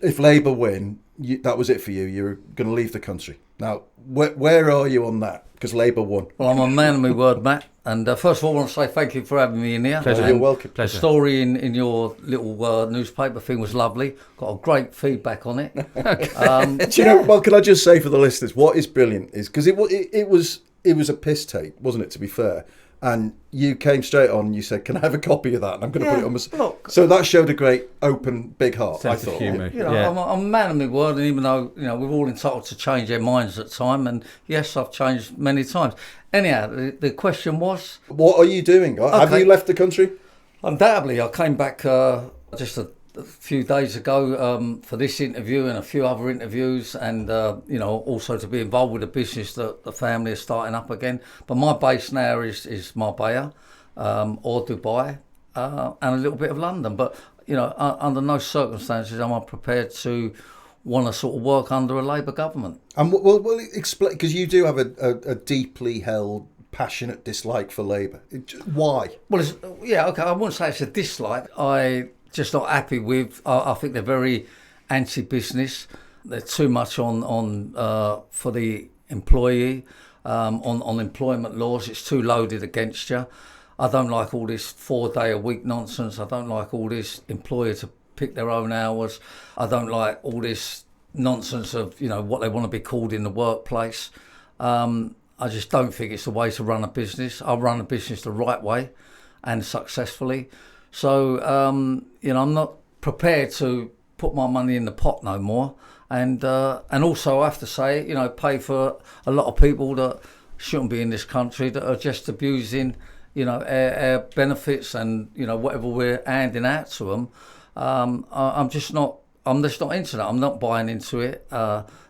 if Labour win, that was it for you. You're going to leave the country. Now, where are you on that? Because Labour won. Well, I'm a man of my word, Matt. And first of all, I want to say thank you for having me in here. Pleasure. You're welcome. Pleasure. The story in your little newspaper thing was lovely. Got a great feedback on it. Do you know? Well, can I just say for the listeners, what is brilliant is because it was a piss tape, wasn't it? To be fair, and you came straight on and you said, "Can I have a copy of that?" And I'm going to put it on my. Look, so that showed a great, open, big heart. Sense I of thought. humour. I'm a man of my word, and even though we're all entitled to change their minds at time, and yes, I've changed many times. Anyhow, the question was, What are you doing? Have you left the country? undoubtedly, I came back just a few days ago for this interview and a few other interviews, and also to be involved with a business that the family is starting up again. But my base now is Marbella or Dubai and a little bit of London. But under no circumstances am I prepared to want to sort of work under a Labour government. And well, explain, because you do have a deeply held, passionate dislike for Labour. Why? Well, I wouldn't say it's a dislike. I just not happy with. I think they're very anti-business. They're too much on for the employee on employment laws. It's too loaded against you. I don't like all this 4-day-a-week nonsense. I don't like all this employer to pick their own hours. I don't like all this nonsense of what they want to be called in the workplace. I just don't think it's the way to run a business. I run a business the right way and successfully. So I'm not prepared to put my money in the pot no more. And also I have to say, pay for a lot of people that shouldn't be in this country, that are just abusing our benefits and whatever we're handing out to them. I'm just not into that. I'm not buying into it.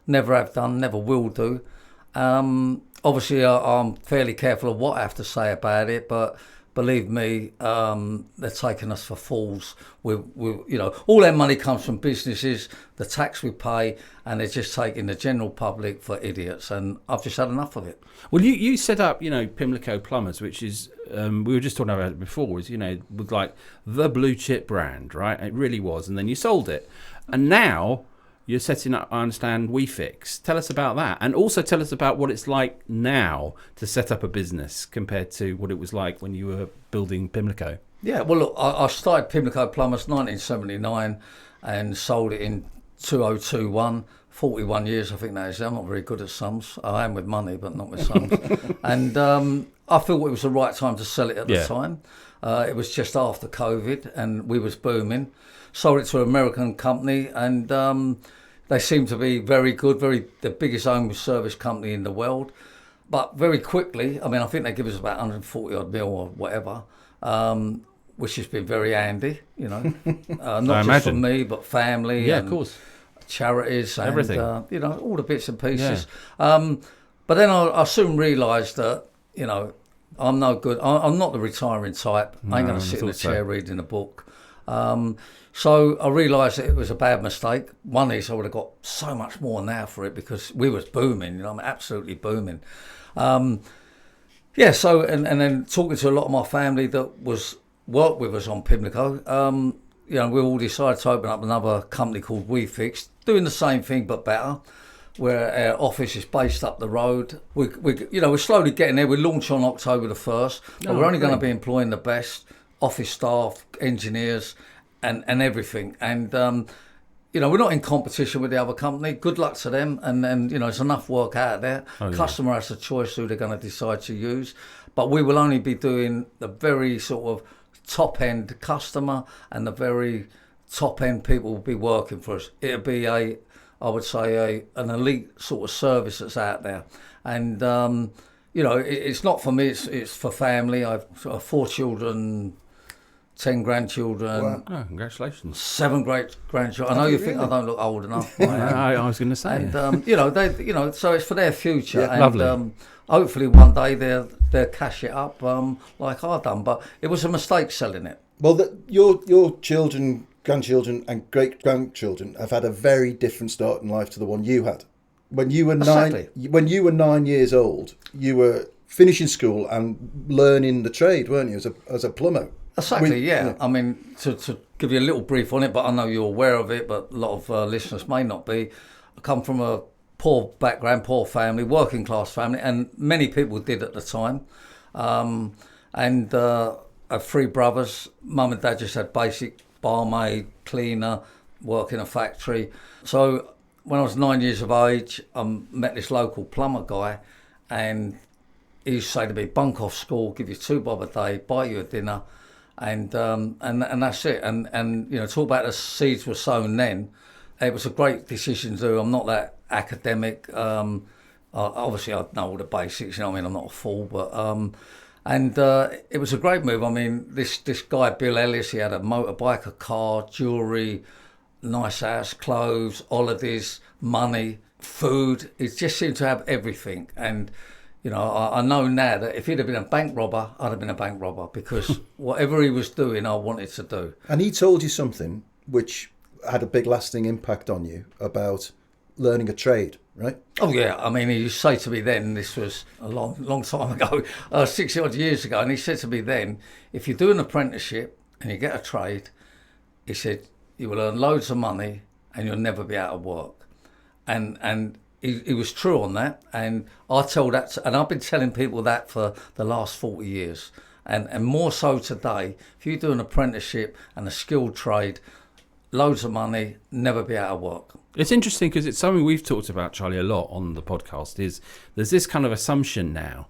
Never have done, never will do. Obviously, I'm fairly careful of what I have to say about it, but believe me, they're taking us for fools. All their money comes from businesses, the tax we pay, and they're just taking the general public for idiots. And I've just had enough of it. Well, you set up, Pimlico Plumbers, which is, we were just talking about it before, was, with like the blue chip brand, right? It really was. And then you sold it. And now you're setting up, I understand, WeFix. Tell us about that. And also tell us about what it's like now to set up a business compared to what it was like when you were building Pimlico. Yeah, well, look, I started Pimlico Plumbers 1979 and sold it in 2021. 41 years, I think that is. I'm not very good at sums. I am with money, but not with sums. And I thought it was the right time to sell it at the time. It was just after COVID, and we was booming. Sold it to an American company, and they seem to be very good, the biggest home service company in the world. But very quickly, I think they give us about 140 odd mil or whatever, which has been very handy, not just for me, but family. Yeah, and of course. Charities and everything. All the bits and pieces. Yeah. But then I soon realised that, I'm no good. I'm not the retiring type. I ain't going to sit in a chair reading a book. So I realised that it was a bad mistake. One is I would have got so much more now for it because we was booming, absolutely booming. So and then talking to a lot of my family that worked with us on Pimlico, we all decided to open up another company called WeFix, doing the same thing but better, where our office is based up the road. We're slowly getting there. We launch on October the 1st, but we're only going to be employing the best office staff, engineers, and everything. And we're not in competition with the other company. Good luck to them. And there's enough work out there. Customer has a choice who they're going to decide to use. But we will only be doing the very sort of top-end customer, and the very top-end people will be working for us. It'll be an elite sort of service that's out there. And, it's not for me, it's for family. I've 4 children, 10 grandchildren. Wow. Oh, congratulations. 7 great grandchildren. I know you think I don't look old enough. I was going to say. And, so it's for their future. Yeah, and, lovely. Hopefully one day they'll cash it up like I've done. But it was a mistake selling it. Well, your children, grandchildren and great-grandchildren have had a very different start in life to the one you had. When you were when you were 9 years old, you were finishing school and learning the trade, weren't you, as a plumber? Exactly, yeah. I mean, to give you a little brief on it, but I know you're aware of it, but a lot of listeners may not be. I come from a poor background, poor family, working class family, and many people did at the time. And I have 3 brothers. Mum and dad just had basic barmaid, cleaner, work in a factory. So when I was 9 years of age, I met this local plumber guy, and he used to say to me, bunk off school, give you 2 bob a day, buy you a dinner, and that's it. And talk about the seeds were sown then. It was a great decision to do. I'm not that academic. Obviously, I know all the basics. You know, what I mean, I'm not a fool, but it was a great move. I mean, this guy Bill Ellis, he had a motorbike, a car, jewellery, nice house, clothes, holidays, money, food. He just seemed to have everything. And I know now that if he'd have been a bank robber, I'd have been a bank robber, because whatever he was doing, I wanted to do. And he told you something which had a big lasting impact on you about learning a trade, right? Oh yeah, I mean, he used to say to me then, this was a long time ago, 60 odd years ago, and he said to me then, if you do an apprenticeship and you get a trade, he said, you will earn loads of money and you'll never be out of work. And he was true on that, and I tell that, and I've been telling people that for the last 40 years, and more so today. If you do an apprenticeship and a skilled trade, loads of money, never be out of work. It's interesting because it's something we've talked about, Charlie, a lot on the podcast. Is there's this kind of assumption now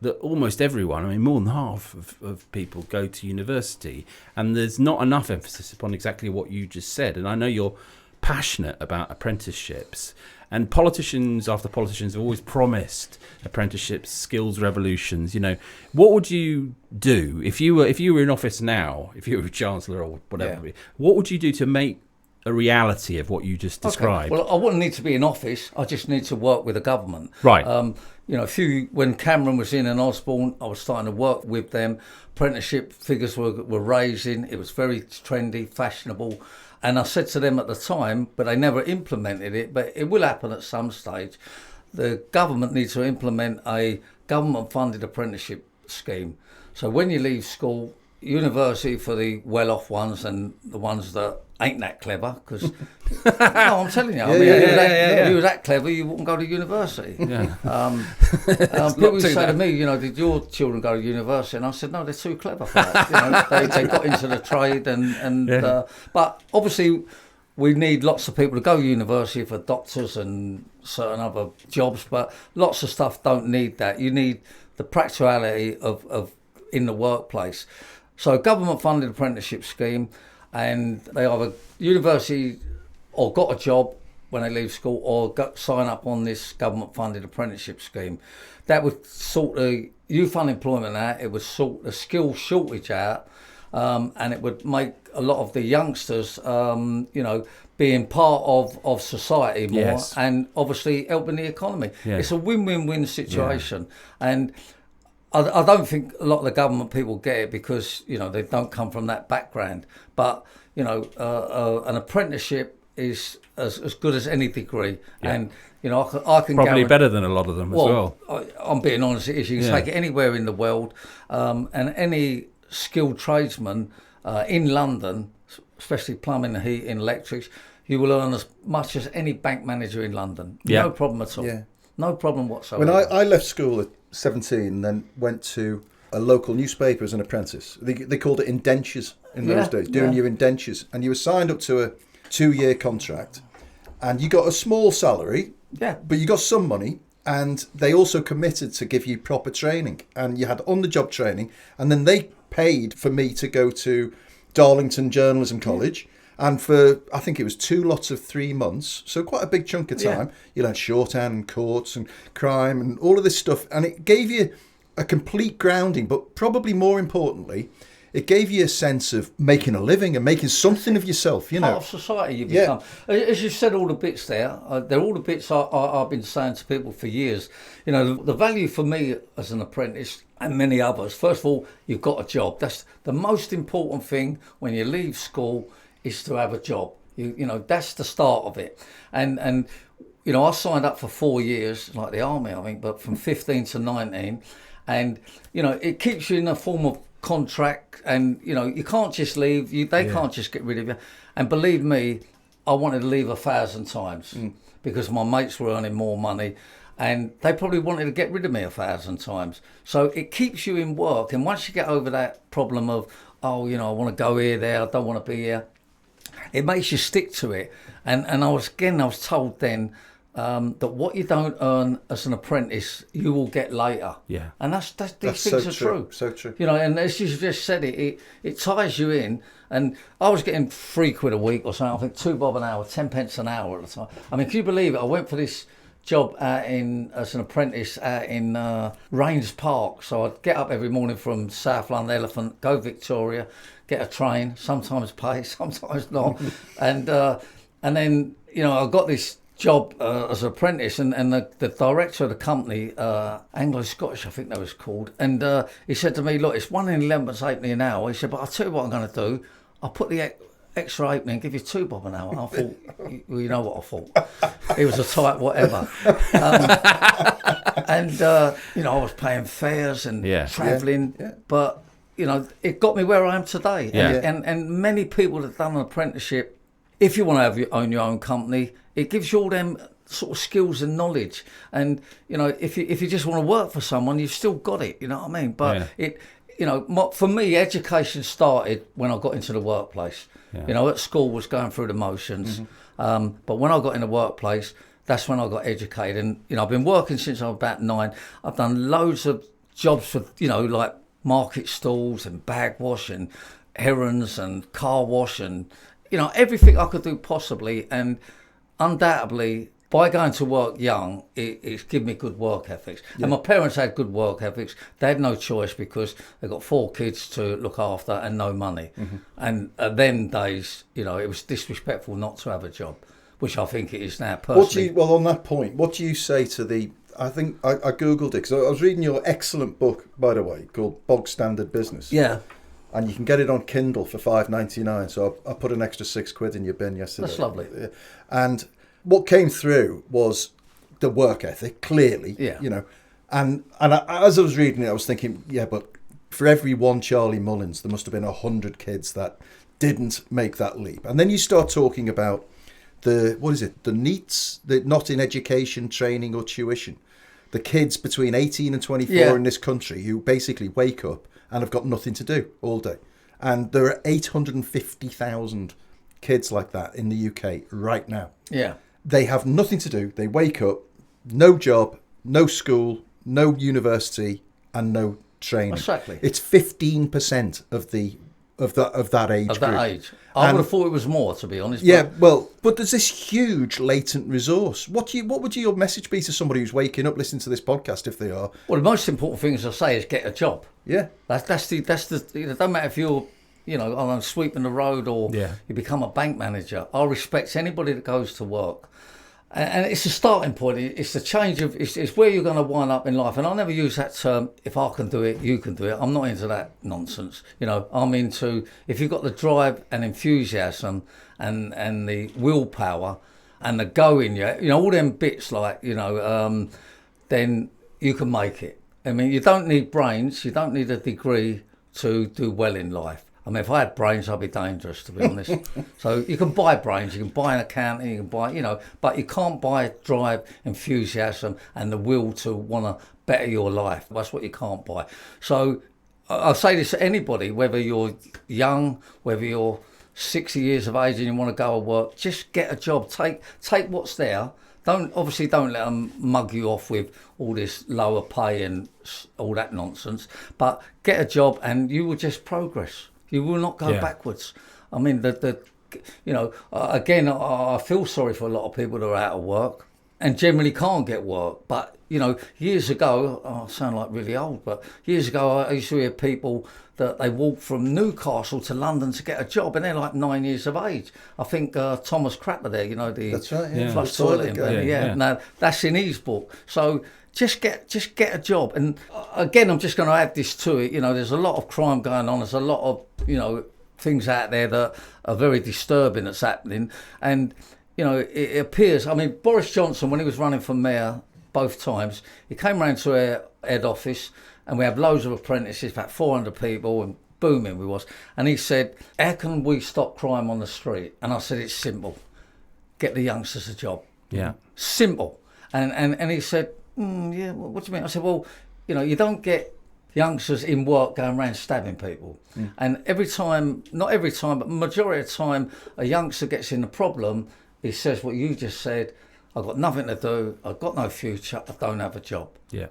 that almost everyone, I mean, more than half of people go to university, and there's not enough emphasis upon exactly what you just said. And I know you're passionate about apprenticeships, and politicians after politicians have always promised apprenticeships, skills revolutions. What would you do if you were in office now, if you were a chancellor or whatever? Yeah. What would you do to make a reality of what you just described? Okay. Well, I wouldn't need to be in office. I just need to work with the government. Right. When Cameron was in and Osborne, I was starting to work with them. Apprenticeship figures were raising. It was very trendy, fashionable. And I said to them at the time, but they never implemented it, but it will happen at some stage. The government needs to implement a government-funded apprenticeship scheme. So when you leave school, university for the well-off ones and the ones that ain't that clever, because no, I'm telling you, if you were that clever, you wouldn't go to university. Yeah. People say to me, did your children go to university? And I said, no, they're too clever for that. They got into the trade, but obviously we need lots of people to go to university for doctors and certain other jobs, but lots of stuff don't need that. You need the practicality of in the workplace. So government-funded apprenticeship scheme, and they either university or got a job when they leave school or sign up on this government-funded apprenticeship scheme. That would sort the youth unemployment out, it would sort the skill shortage out, and it would make a lot of the youngsters, being part of society more, yes, and obviously helping the economy. Yeah. It's a win-win-win situation. Yeah. And I don't think a lot of the government people get it because, they don't come from that background. But, an apprenticeship is as good as any degree. Yeah. And, I can probably better than a lot of them as well. I'm being honest, it is. You can take it anywhere in the world. And any skilled tradesman in London, especially plumbing, heating, electrics, you will earn as much as any bank manager in London. Yeah. No problem at all. Yeah. No problem whatsoever. When I left school at 17 and then went to a local newspaper as an apprentice, they called it indentures in those days, doing your indentures, and you were signed up to a 2-year contract and you got a small salary, but you got some money, and they also committed to give you proper training, and you had on-the-job training, and then they paid for me to go to Darlington Journalism College. And for, I think it was 2 lots of 3 months, so quite a big chunk of time, you learned shorthand and courts and crime and all of this stuff. And it gave you a complete grounding, but probably more importantly, it gave you a sense of making a living and making something of yourself, Part of society you become. As you said, all the bits there, they're all the bits I've been saying to people for years. The value for me as an apprentice and many others, first of all, you've got a job. That's the most important thing when you leave school, is to have a job. That's the start of it. And I signed up for 4 years, like the army, I think, but from 15 to 19. And, it keeps you in a form of contract, and you can't just leave. They can't just get rid of you. And believe me, I wanted to leave 1,000 times because my mates were earning more money, and they probably wanted to get rid of me 1,000 times. So it keeps you in work, and once you get over that problem of I want to go here, there, I don't want to be here, it makes you stick to it. And I was told then that what you don't earn as an apprentice, you will get later. Yeah. And these things are true. So true. And as you just said, it ties you in. And I was getting £3 a week or something. I think £2 an hour, 10 pence an hour at the time. I mean, can you believe it? I went for this job as an apprentice out in Rains Park. So I'd get up every morning from South London Elephant, go Victoria, get a train, sometimes pay, sometimes not. And then, I got this job as an apprentice, and the director of the company, Anglo-Scottish, I think that was called, and he said to me, look, it's 1 in 11 that's £8 an hour. He said, but I'll tell you what I'm going to do. I'll put the extra £8 and give you £2 an hour. And I thought, you know what I thought? It was a tight whatever. I was paying fares and travelling, but, it got me where I am today. Yeah. And many people that have done an apprenticeship, if you want to have own your own company, it gives you all them sort of skills and knowledge. And, if you just want to work for someone, you've still got it, you know what I mean? But for me, education started when I got into the workplace. Yeah. At school was going through the motions. Mm-hmm. But when I got in the workplace, that's when I got educated. And, I've been working since I was about 9. I've done loads of jobs for, like market stalls and bag wash and errands and car wash and, everything I could do possibly. And undoubtedly, by going to work young, it's given me good work ethics. Yeah. And my parents had good work ethics. They had no choice because they got 4 kids to look after and no money. Mm-hmm. And at them days, it was disrespectful not to have a job, which I think it is now personally. On that point, what do you say to I think I Googled it because I was reading your excellent book, by the way, called Bog Standard Business. Yeah. And you can get it on Kindle for $5.99. So I put an extra £6 in your bin yesterday. That's lovely. And what came through was the work ethic, clearly. Yeah. And as I was reading it, I was thinking, but for every one Charlie Mullins, there must have been 100 kids that didn't make that leap. And then you start talking about the NEETs, the not in education, training or tuition. The kids between 18 and 24 in this country who basically wake up and have got nothing to do all day. And there are 850,000 kids like that in the UK right now. Yeah. They have nothing to do. They wake up, no job, no school, no university, and no training. Exactly. It's 15% of that age group. Of that age. I would have thght it was more, to be honest. Yeah, but there's this huge latent resource. What would your message be to somebody who's waking up listening to this podcast if they are? Well, the most important thing, as I say, is get a job. Yeah. That's the it doesn't matter if you're, sweeping the road or you become a bank manager. I respect anybody that goes to work. And it's a starting point. It's the change of, it's where you're going to wind up in life. And I never use that term, if I can do it, you can do it. I'm not into that nonsense. I'm into, if you've got the drive and enthusiasm and the willpower and the go in you, all them bits like, then you can make it. I mean, you don't need brains, you don't need a degree to do well in life. I mean, if I had brains, I'd be dangerous, to be honest. So you can buy brains, you can buy an accountant, you can buy, but you can't buy drive, enthusiasm, and the will to want to better your life. That's what you can't buy. So I'll say this to anybody, whether you're young, whether you're 60 years of age and you want to go and work, just get a job. Take what's there. Don't let them mug you off with all this lower pay and all that nonsense. But get a job and you will just progress. You will not go backwards. I mean, again, I feel sorry for a lot of people that are out of work and generally can't get work. But, years ago, I sound like really old, but years ago I used to hear people that they walked from Newcastle to London to get a job and they're like 9 years of age. I think Thomas Crapper there, That's right, flush toilet. Now, that's in his book. So just get a job. And again, I'm just going to add this to it. There's a lot of crime going on. There's a lot of, things out there that are very disturbing that's happening. And, it appears, I mean, Boris Johnson, when he was running for mayor both times, he came round to our head office and we have loads of apprentices, about 400 people, and booming we was. And he said, how can we stop crime on the street? And I said, it's simple. Get the youngsters a job. Yeah. Simple. And he said, yeah, what do you mean? I said, well, you don't get youngsters in work going around stabbing people. And every time, not every time, but majority of the time, a youngster gets in a problem, he says what you just said, I've got nothing to do, I've got no future, I don't have a job. Yeah.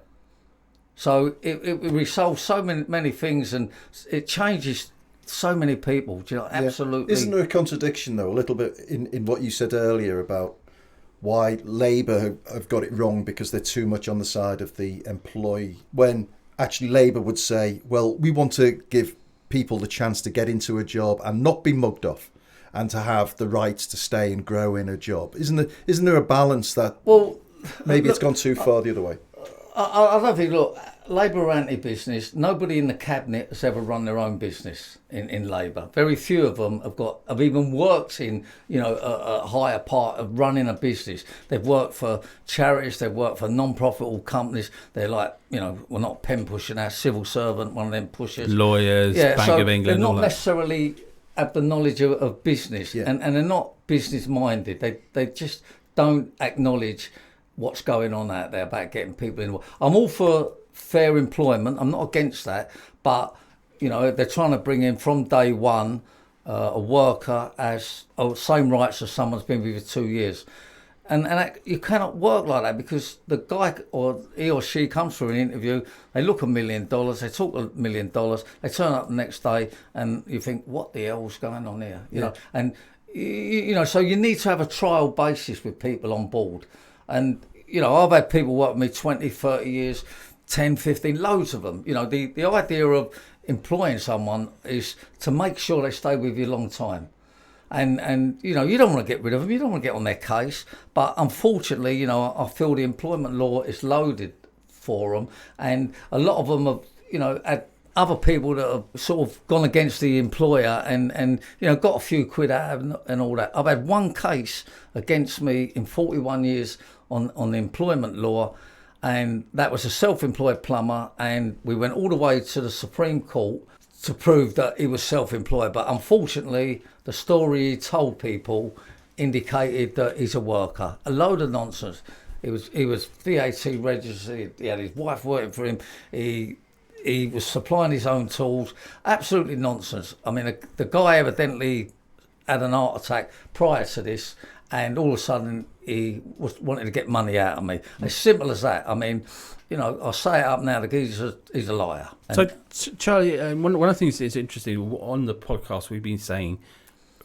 So it resolves so many things, and it changes so many people. Do you know, absolutely. Isn't there a contradiction, though, a little bit in what you said earlier about why Labour have got it wrong because they're too much on the side of the employee, when actually Labour would say, well, we want to give people the chance to get into a job and not be mugged off, and to have the rights to stay and grow in a job. Isn't there a balance that maybe it's gone too far the other way? I don't think, look, Labour are anti-business. Nobody in the cabinet has ever run their own business in Labour. Very few of them have even worked in, a higher part of running a business. They've worked for charities, they've worked for non-profitable companies. They're like, we're not pen pushing, our civil servant, one of them pushers. Lawyers, Bank of England, they're not all that. Necessarily have the knowledge of business, and they're not business minded. They just don't acknowledge what's going on out there about getting people in. I'm all for fair employment. I'm not against that, but they're trying to bring in from day one a worker as same rights as someone's been with you for 2 years, and you cannot work like that, because the guy or he or she comes for an interview, they look $1 million, they talk $1 million, they turn up the next day, and you think, what the hell's going on here? You know, and so you need to have a trial basis with people on board. And, I've had people work with me 20, 30 years, 10, 15, loads of them. The idea of employing someone is to make sure they stay with you a long time. And you don't want to get rid of them, you don't want to get on their case. But unfortunately, I feel the employment law is loaded for them. And a lot of them have, had other people that have sort of gone against the employer and got a few quid out of it and all that. I've had one case against me in 41 years on the employment law, and that was a self-employed plumber, and we went all the way to the Supreme Court to prove that he was self-employed. But unfortunately, the story he told people indicated that he's a worker. A load of nonsense. He was VAT registered, he had his wife working for him, he was supplying his own tools. Absolutely nonsense. I mean, the guy evidently had an heart attack prior to this, and all of a sudden he was wanting to get money out of me. As simple as that. I mean, I'll say it up now, the geezer's he's a liar. So, Charlie, one of the things that's interesting, on the podcast we've been saying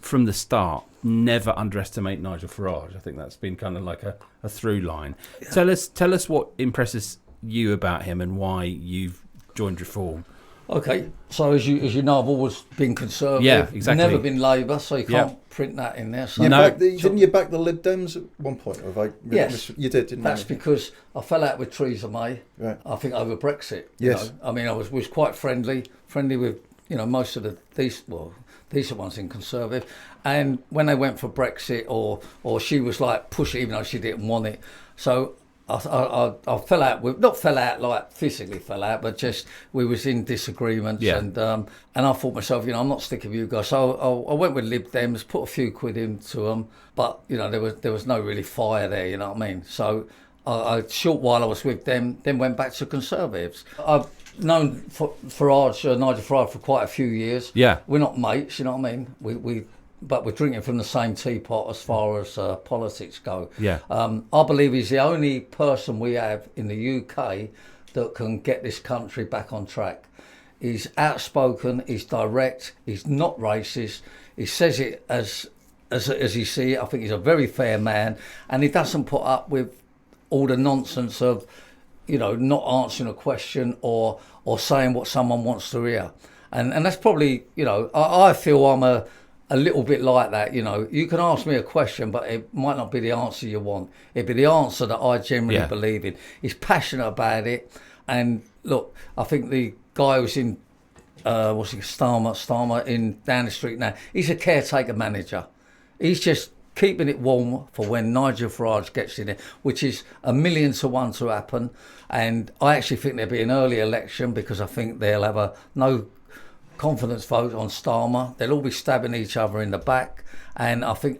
from the start, never underestimate Nigel Farage. I think that's been kind of like a through line. Yeah. Tell us what impresses you about him and why you've joined Reform. Okay, so as you know, I've always been Conservative. Yeah, exactly. Never been Labour, so you can't print that in there. So didn't you back the Lib Dems at one point? Or have I yes, you did, didn't you? That's because I fell out with Theresa May. Right. I think over Brexit. Yes. I mean, I was quite friendly with most of the decent ones in Conservative, and when they went for Brexit or she was like pushing, even though she didn't want it, so. I fell out with, not fell out like physically fell out, but just we was in disagreements, and I thought myself, I'm not sticking with you guys. So I went with Lib Dems, put a few quid into them, but there was no really fire there, you know what I mean? So a short while I was with them, then went back to Conservatives. I've known Nigel Farage for quite a few years. Yeah, we're not mates, you know what I mean? But we're drinking from the same teapot as far as politics go. Yeah. I believe he's the only person we have in the UK that can get this country back on track. He's outspoken, he's direct, he's not racist, he says it as you see it. I think he's a very fair man, and he doesn't put up with all the nonsense of, not answering a question or saying what someone wants to hear. And that's probably, I feel I'm a little bit like that. You can ask me a question, but it might not be the answer you want. It'd be the answer that I generally believe in. He's passionate about it. And look, I think the guy who's in, Starmer in down the street now, he's a caretaker manager. He's just keeping it warm for when Nigel Farage gets in there, which is 1,000,000 to 1 to happen. And I actually think there'll be an early election because I think they'll have a no confidence vote on Starmer. They'll all be stabbing each other in the back, and I think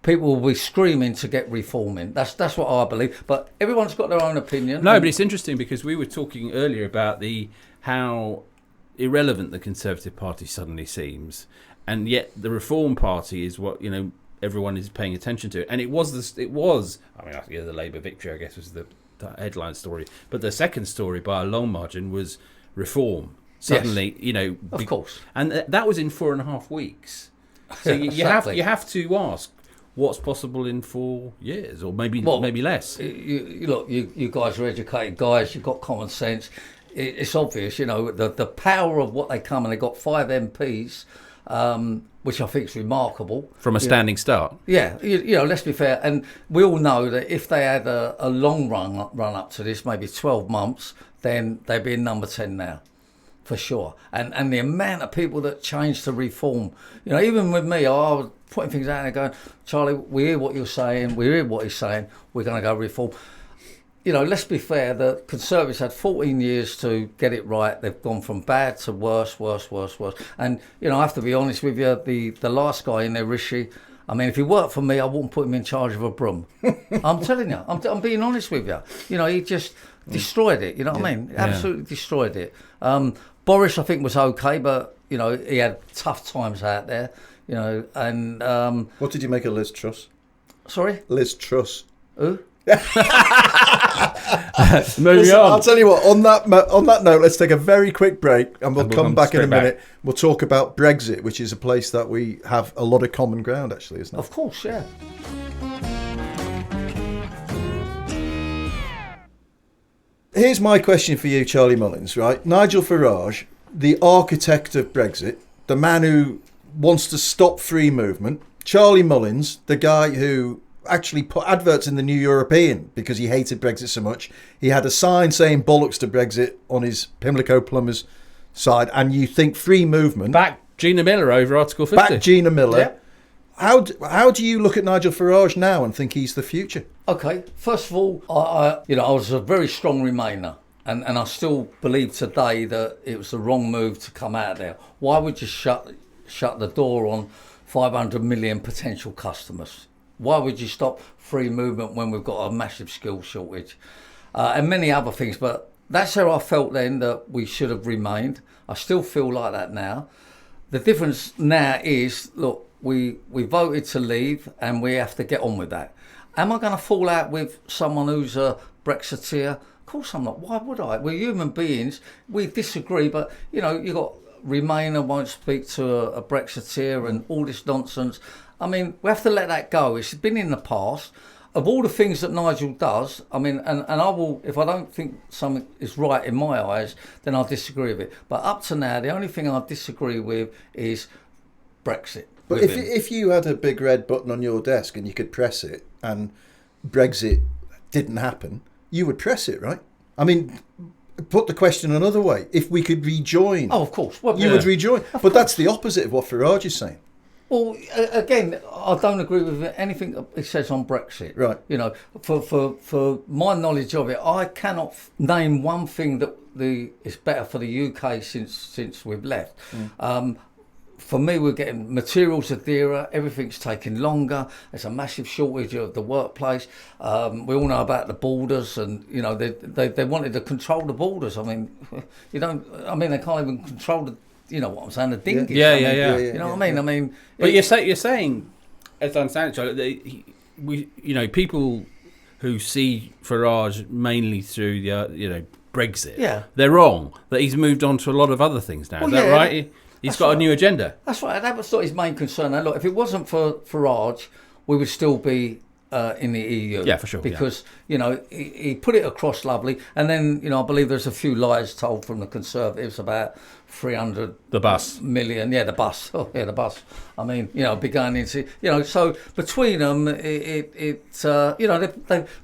people will be screaming to get reforming. That's what I believe. But everyone's got their own opinion. No, but it's interesting because we were talking earlier about how irrelevant the Conservative Party suddenly seems, and yet the Reform Party is what everyone is paying attention to. And it was. I mean, the Labour victory, I guess, was the headline story. But the second story, by a long margin, was Reform. Suddenly, yes, of course, and that was in 4.5 weeks. So you have to ask, what's possible in 4 years, or maybe less? You guys are educated guys. You've got common sense. It's obvious, the power of what they come, and they got 5 MPs, which I think is remarkable from a standing start. Yeah, let's be fair, and we all know that if they had a long run up to this, maybe 12 months, then they'd be in number 10 now. For sure, and the amount of people that changed to reform, even with me, I was putting things out there going, Charlie, we hear what you're saying, we hear what he's saying, we're going to go reform. Let's be fair, the Conservatives had 14 years to get it right. They've gone from bad to worse. And, I have to be honest with you, the last guy in there, Rishi, I mean, if he worked for me, I wouldn't put him in charge of a broom. I'm telling you, I'm being honest with you. He just destroyed it, what I mean? Absolutely destroyed it. Boris, I think, was okay, but, he had tough times out there, and... What did you make of Liz Truss? Sorry? Liz Truss. Who? Moving on. I'll tell you what, on that note, let's take a very quick break, and we'll come back in a minute. We'll talk about Brexit, which is a place that we have a lot of common ground, actually, isn't it? Of course, yeah. Here's my question for you, Charlie Mullins, right? Nigel Farage, the architect of Brexit, the man who wants to stop free movement. Charlie Mullins, the guy who actually put adverts in the New European because he hated Brexit so much. He had a sign saying bollocks to Brexit on his Pimlico Plumbers side, and you think free movement... Back Gina Miller over Article 50. Back Gina Miller. Yeah. How do you look at Nigel Farage now and think he's the future? Okay, first of all, I was a very strong Remainer, and I still believe today that it was the wrong move to come out there. Why would you shut the door on 500 million potential customers? Why would you stop free movement when we've got a massive skill shortage? And many other things, but that's how I felt then, that we should have remained. I still feel like that now. The difference now is, look, we voted to leave and we have to get on with that. Am I going to fall out with someone who's a Brexiteer? Of course I'm not. Why would I? We're human beings. We disagree, but, you got Remainer won't speak to a Brexiteer and all this nonsense. I mean, we have to let that go. It's been in the past. Of all the things that Nigel does, I mean, and I will, if I don't think something is right in my eyes, then I'll disagree with it. But up to now, the only thing I disagree with is Brexit. But if you had a big red button on your desk and you could press it and Brexit didn't happen, you would press it, right? I mean, put the question another way. If we could rejoin... Oh, of course. Well, you would rejoin. But that's the opposite of what Farage is saying. Well, again, I don't agree with anything that it says on Brexit. Right. For my knowledge of it, I cannot name one thing that is better for the UK since we've left. For me, we're getting materials are dearer, everything's taking longer, there's a massive shortage of the workplace. We all know about the borders, and they wanted to control the borders. I mean, they can't even control the, what I'm saying, the dinghies. Yeah. What I mean? But you're saying, as I understand it, Charlie, people who see Farage mainly through the Brexit, they're wrong. That he's moved on to a lot of other things now. Is that right? He's got a new agenda. That's right. That was his main concern. Now, look, if it wasn't for Farage, we would still be in the EU. Yeah, for sure. Because, he put it across lovely. And then, I believe there's a few lies told from the Conservatives about 300 the bus million. Yeah, the bus. Oh, yeah, the bus. I mean, be going into, so between them, they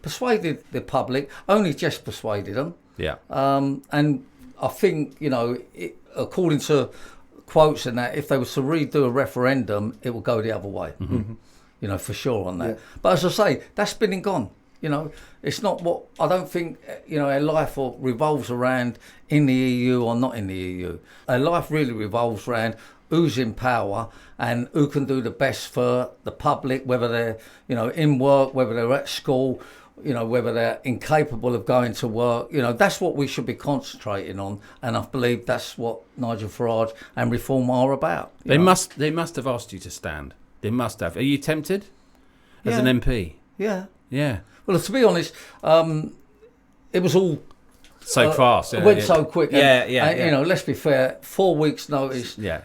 persuaded the public, only just persuaded them. Yeah. And I think, according to quotes and that, if they was to redo a referendum, it will go the other way. for sure on that. Yeah. But as I say, that's been and gone. It's not what I don't think. Our life revolves around in the EU or not in the EU. Our life really revolves around who's in power and who can do the best for the public, whether they're in work, whether they're at school, whether they're incapable of going to work. That's what we should be concentrating on, and I believe that's what Nigel Farage and Reform are about. They must have asked you to stand. They must have. Are you tempted as an MP? Yeah. Yeah. Well, to be honest, it was all so fast. It went so quick. And, let's be fair. 4 weeks' notice. Bit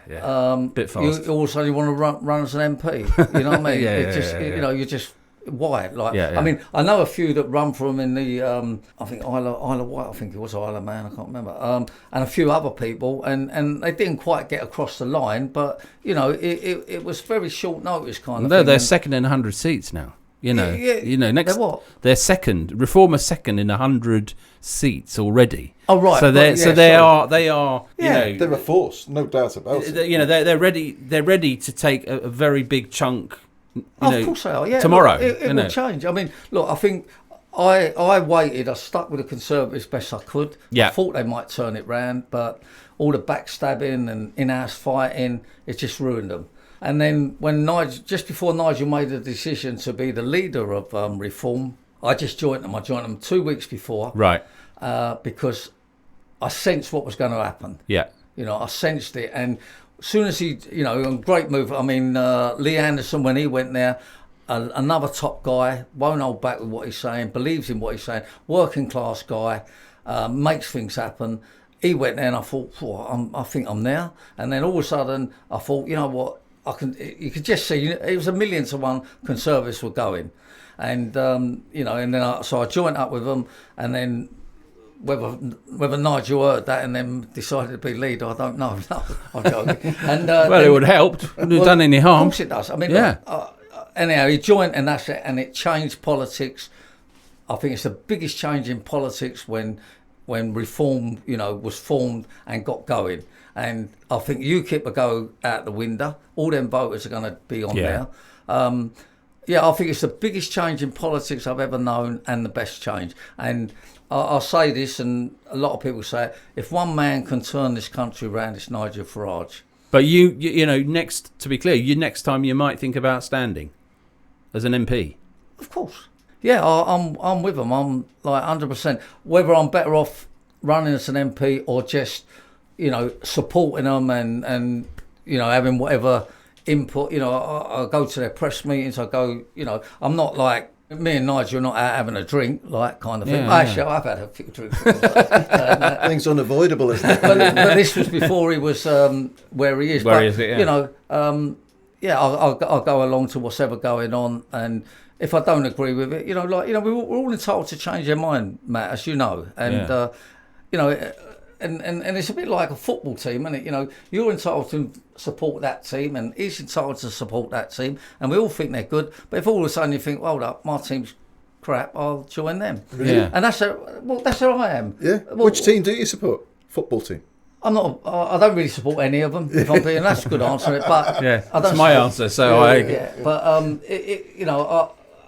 fast. You also want to run as an MP. You know what I mean? You're just why? I mean, I know a few that run from in the I think Isle of Wight. I think it was Isle of Man. I can't remember. And a few other people, and they didn't quite get across the line. But it was very short notice kind of thing. They're second in 100 seats now. Next they're what? They're second. Reform are second in 100 seats already. Oh right. So they are. They're a force, no doubt about it. They're ready. They're ready to take a very big chunk. Of course they are. Yeah. Tomorrow, it will change. I mean, look. I think I waited. I stuck with the Conservatives best I could. Yeah. I thought they might turn it round, but all the backstabbing and in-house fighting, it just ruined them. And then when just before Nigel made the decision to be the leader of Reform, I just joined them. I joined them 2 weeks before, right? Because I sensed what was going to happen. Yeah, I sensed it, and as soon as he, a great move. I mean, Lee Anderson when he went there, another top guy, won't hold back with what he's saying, believes in what he's saying, working class guy, makes things happen. He went there, and I thought, I think I'm there. And then all of a sudden, I thought, you know what? You could just see it was 1,000,000 to 1 Conservatives were going, and and then so I joined up with them, and then whether Nigel heard that and then decided to be leader, I don't know. No, I'm joking. And it would have helped. It wouldn't have done any harm. Of course it does. I mean, anyhow, he joined, and that's it, and it changed politics. I think it's the biggest change in politics when Reform, was formed and got going. And I think UKIP will go out the window. All them voters are going to be on there. I think it's the biggest change in politics I've ever known and the best change. And I'll say this, and a lot of people say it, if one man can turn this country around, it's Nigel Farage. But you next, to be clear, next time you might think about standing as an MP. Of course. Yeah, I'm with them. I'm like 100%. Whether I'm better off running as an MP or just supporting them and having whatever input. I go to their press meetings. I go. I'm not like me and Nigel are not out having a drink, like kind of thing. Actually, I've had a few drinks. I think it's unavoidable, isn't it? But this was before he was where he is. I'll go along to whatever going on, and if I don't agree with it, we're all entitled to change our mind, Matt, as you know, and And it's a bit like a football team, isn't it? You're entitled to support that team, and he's entitled to support that team, and we all think they're good. But if all of a sudden you think, hold up, my team's crap, I'll join them. Yeah. And that's how I am. Yeah. Which team do you support? Football team. I don't really support any of them. If I'm being, that's a good answer. But that's my answer. So but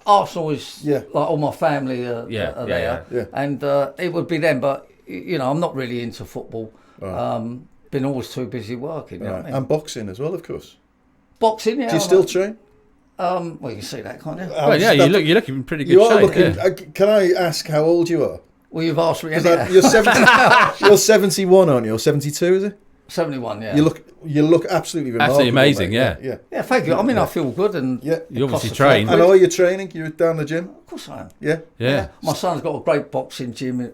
Arsenal is like all my family are there, and it would be them, but. I'm not really into football. Right. Been always too busy working. You know what I mean? And boxing as well, of course. Boxing, yeah. Do you still train? Well, you can see that, can't you? You look in pretty good shape. Can I ask how old you are? Well, you've asked me. You're 70, you're 71, aren't you? Or 72, is it? 71, yeah. You look absolutely remarkable. Absolutely amazing, mate. Yeah, thank you. I mean, I feel good, and you obviously train. And are you training? You're down the gym? Of course I am. Yeah. My son's got a great boxing gym.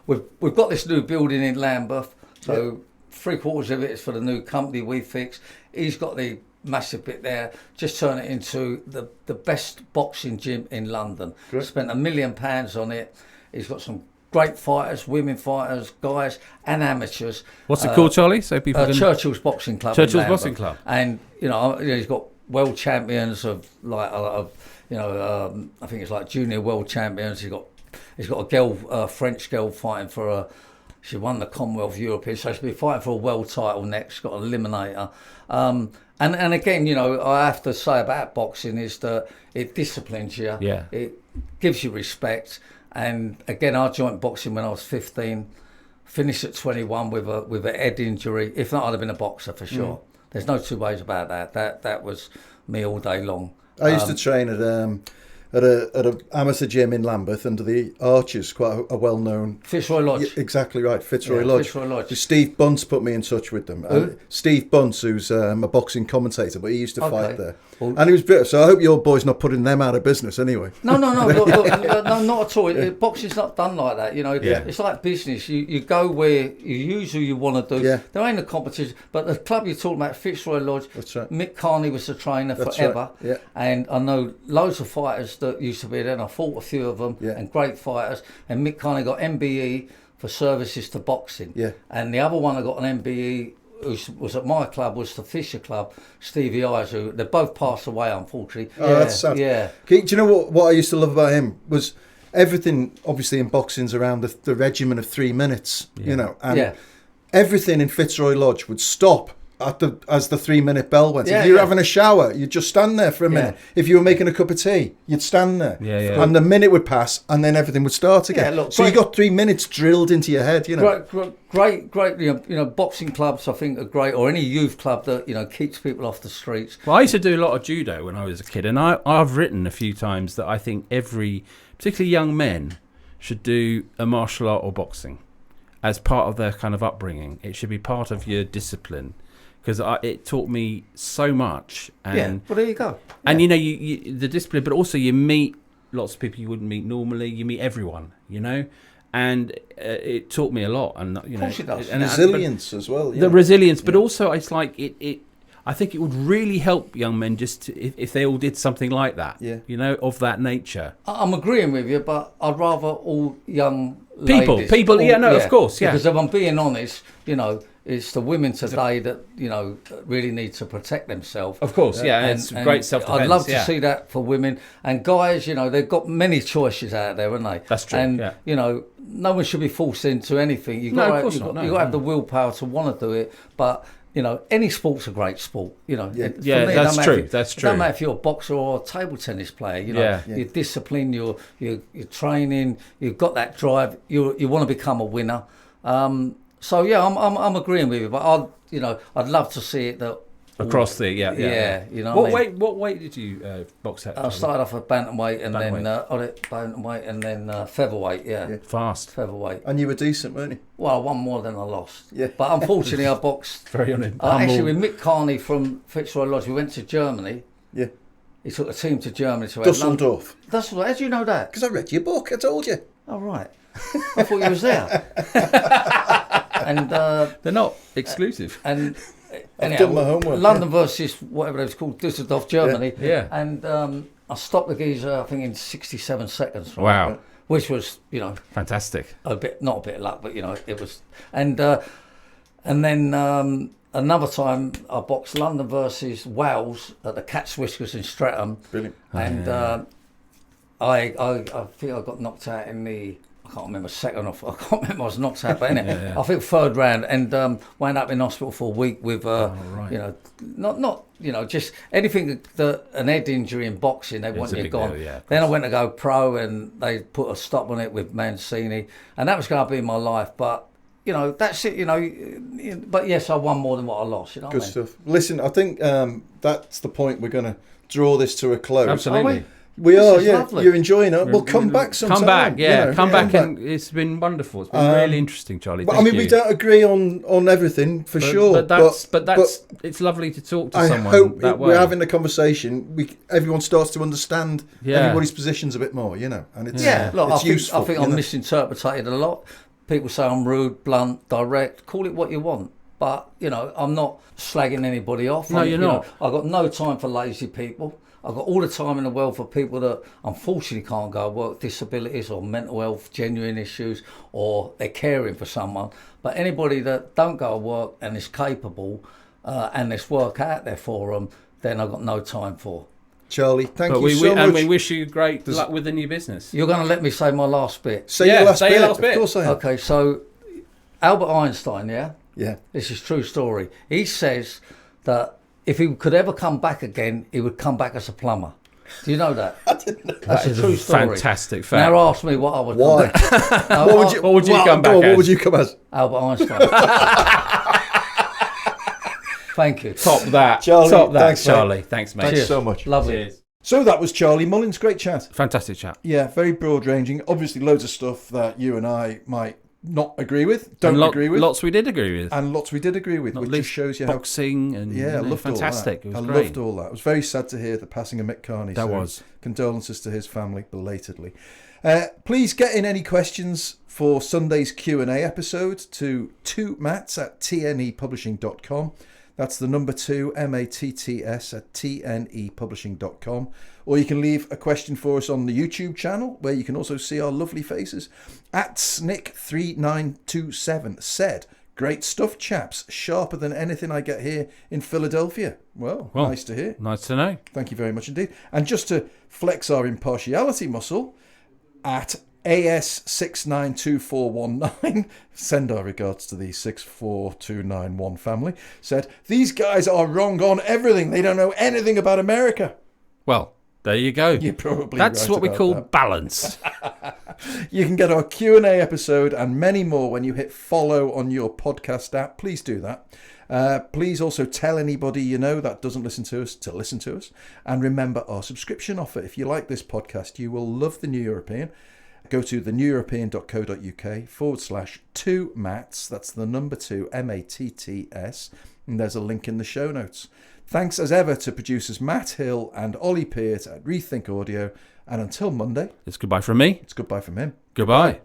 We've got this new building in Lambeth, so 3/4 of it is for the new company we fixed. He's got the massive bit there. Just turn it into the best boxing gym in London. Great. Spent £1 million on it. He's got some great fighters, women fighters, guys, and amateurs. What's it called, Charlie? So people can... Churchill's Boxing Club. Churchill's Boxing Club. And he's got world champions of I think it's like junior world champions. He's got a girl, a French girl, fighting for She won the Commonwealth European, so she'll be fighting for a world title next. She's got an eliminator. And again, you know, I have to say about boxing is that it disciplines you. Yeah. It gives you respect. And again, I joined boxing when I was 15, finished at 21 with a head injury. If not, I'd have been a boxer for sure. There's no two ways about that. That was me all day long. I used to train at a amateur gym in Lambeth under the Archers, quite a well-known... Fitzroy Lodge. Yeah, exactly right, Fitzroy Lodge. Fitzroy Lodge. Steve Bunce put me in touch with them. Steve Bunce, who's a boxing commentator, but he used to fight there. Well, and he was British, so I hope your boy's not putting them out of business anyway. No, look, no, not at all. Boxing's not done like that. You know, Yeah. it's like business. You go where you use who you want to do. Yeah. There ain't a competition. But the club you're talking about, Fitzroy Lodge, That's right. Mick Carney was the trainer That's forever. right, yeah. And I know loads of fighters that used to be there, and I fought a few of them, Yeah. and great fighters. And Mick Carney got MBE for services to boxing. Yeah. And the other one that got an MBE, who was at my club, was the Fisher Club, Stevie Eyes, who they both passed away, unfortunately. Oh, that's sad. Yeah. Do you know what I used to love about him was everything, obviously in boxing's around the regimen of 3 minutes, you know, and everything in Fitzroy Lodge would stop as the 3 minute bell went. Yeah, if you were yeah. having a shower, you'd just stand there for a minute. If you were making a cup of tea, you'd stand there. Yeah, yeah. And the minute would pass and then everything would start again. Yeah, look, so you got 3 minutes drilled into your head, you know. Great. You know, boxing clubs I think are great, or any youth club that, you know, keeps people off the streets. Well, I used to do a lot of judo when I was a kid, and I've written a few times that I think particularly young men, should do a martial art or boxing as part of their kind of upbringing. It should be part of your discipline, because it taught me so much. And, well, there you go. And, you know, you the discipline, but also you meet lots of people you wouldn't meet normally. You meet everyone, you know. And it taught me a lot, and you know, Of course it does. And resilience as well. The resilience, but also it's like it. I think it would really help young men if they all did something like that. Yeah. You know, of that nature. I'm agreeing with you, but I'd rather all young People, ladies, of course, yeah. Because if I'm being honest, you know, it's the women today that, you know, really need to protect themselves. Of course, yeah, and it's great self-defense. I'd love to see that for women. And guys, you know, they've got many choices out there, haven't they? That's true, And, yeah. you know, no one should be forced into anything. You've got to have the willpower to want to do it. But, you know, any sport's a great sport. You know, that's true. That's true. It doesn't matter if you're a boxer or a table tennis player. You know, your discipline, your training, you've got that drive. You want to become a winner. So yeah, I'm agreeing with you. But I'd love to see it that across the you know. What weight did you box at? I started off at bantamweight and then featherweight. Yeah, fast featherweight. And you were decent, weren't you? Well, I won more than I lost. Yeah. But unfortunately, I boxed. Very on it. Actually, with Mick Carney from Fitzroy Lodge, we went to Germany. Yeah. He took a team to Germany to Dusseldorf. Dusseldorf. How do you know that? Because I read your book. I told you. Oh right. I thought you was there. And they're not exclusive. And I've done my homework. London versus whatever it was called, Düsseldorf, Germany. Yeah. And I stopped the geezer, I think, in 67 seconds. Right? Wow. Which was, you know, Fantastic. not a bit of luck, but you know, it was. And then another time I boxed London versus Wales at the Cat's Whiskers in Streatham. Brilliant. And I think I got knocked out in the. I can't remember second off. I can't remember I was knocked out, but anyway, I think third round, and wound up in hospital for a week with, you know, not you know, just anything that an head injury in boxing, they want you gone. Deal, yeah, then I went to go pro, and they put a stop on it with Mancini, and that was going to be my life. But you know, that's it. You know, but yes, I won more than what I lost. You know, Good stuff. Listen, I think that's the point. We're going to draw this to a close. Absolutely. We This are, is yeah. lovely. You're enjoying it. Well, come back sometime. Come back, yeah. You know, come back, and it's been wonderful. It's been really interesting, Charlie. But Thank I mean, you. we don't agree on everything for sure. But that's it's lovely to talk to I someone hope that way. we're having a conversation. Everyone starts to understand everybody's positions a bit more, you know, and it's look, it's useful. I think I'm misinterpreted a lot. People say I'm rude, blunt, direct. Call it what you want. But, you know, I'm not slagging anybody off. No, you're not. I've got no time for lazy people. I've got all the time in the world for people that unfortunately can't go work, disabilities or mental health, genuine issues, or they're caring for someone. But anybody that don't go to work and is capable and there's work out there for them, then I've got no time for. Charlie, thank you so much. And we wish you great luck with the new business. You're going to let me say my last bit. Say your last bit. Your last bit. Of course I am. Okay, so Albert Einstein, yeah? Yeah. This is true story. He says that if he could ever come back again, he would come back as a plumber. Do you know that? I didn't know. That's a true story. Fantastic fact. Now ask me what I would Why? come back. No, What would you come back as? What would you come as? Albert Einstein. Thank you. Top that. Charlie, Top that, thanks, mate. Charlie. Thanks, mate. Thanks so much. Lovely. Cheers. So that was Charlie Mullins. Great chat. Fantastic chat. Yeah, very broad-ranging. Obviously, loads of stuff that you and I might not agree with, And agree with. Lots we did agree with. And lots we did agree with, Not which least just shows you how... boxing and Yeah, I loved fantastic. all that. It was I great. loved all that. It was very sad to hear the passing of Mick Carney. That so was. Condolences to his family, belatedly. Please get in any questions for Sunday's Q&A episode to 2matts@tnepublishing.com. That's the number 2, MATTS @tnepublishing.com. Or you can leave a question for us on the YouTube channel, where you can also see our lovely faces. @Snick3927 said, "Great stuff, chaps. Sharper than anything I get here in Philadelphia." Well, nice to hear. Nice to know. Thank you very much indeed. And just to flex our impartiality muscle, @AS692419, send our regards to the 64291 family, said, "These guys are wrong on everything. They don't know anything about America." Well, there you go. You're probably That's right what we about call that. balance. You can get our Q&A episode and many more when you hit follow on your podcast app. Please do that. Please also tell anybody you know that doesn't listen to us to listen to us. And remember our subscription offer. If you like this podcast, you will love The New European. Go to theneweuropean.co.uk/2matts. That's the number 2, MATTS. And there's a link in the show notes. Thanks as ever to producers Matt Hill and Ollie Peart at Rethink Audio. And until Monday, It's goodbye from me. it's goodbye from him. Goodbye.